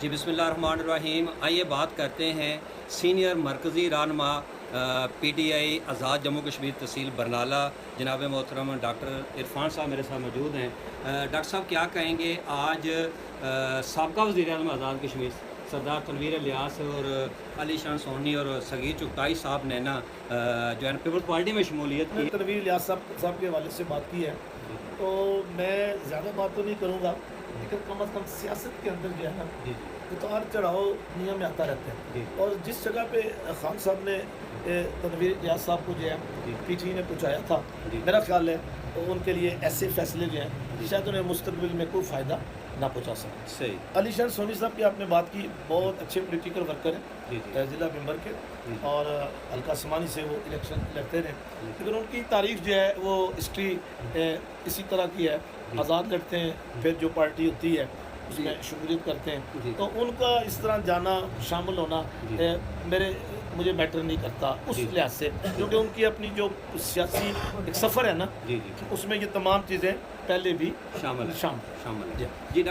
जी बिस्मिल्लाहिर्रहमानिर्रहीम। आइए बात करते हैं सीनियर मरकज़ी रहनुमा PTI आज़ाद जम्मू कश्मीर तहसील बरनाला जनाब मोहतरम डॉक्टर इरफान साहब मेरे साथ मौजूद हैं। डॉक्टर साहब क्या कहेंगे, आज साबका वज़ीर आज़म आज़ाद कश्मीर सरदार तनवीर इलियास और अली शान सोनी और सगीर चुगताई साहब ने ना जो है पीपल्स पार्टी में शमूलियत की। तनवीर इलियास साहब के हवाले से बात की है तो मैं ज़्यादा बात तो नहीं करूँगा, लेकिन कम अज़ कम सियासत के अंदर जो है ना उतार चढ़ाव दुनिया में आता रहता है। और जिस जगह पे खान साहब ने तनवीर इलियास साहब को जो है PTI ने पहुँचाया था, मेरा ख्याल है तो उनके लिए ऐसे फैसले जो हैं शायद उन्हें मुस्तकबिल में कोई फ़ायदा ना पहुँचा सकें। सही। अली शान सोनी साहब की आपने बात की, बहुत अच्छे पॉलिटिकल वर्कर हैं, ज़िला मेंबर के, और हल्का समानी से वो इलेक्शन लड़ते रहे, लेकिन उनकी तारीख जो है वो हिस्ट्री इसी तरह की है। आज़ाद लड़ते हैं, फिर जो पार्टी होती है उसमें शमूलियत करते हैं, तो उनका इस तरह जाना शामिल होना मुझे मैटर नहीं करता उस लिहाज से, क्योंकि उनकी अपनी जो सियासी एक सफ़र है ना, उसमें ये तमाम चीज़ें पहले भी शामिल जी।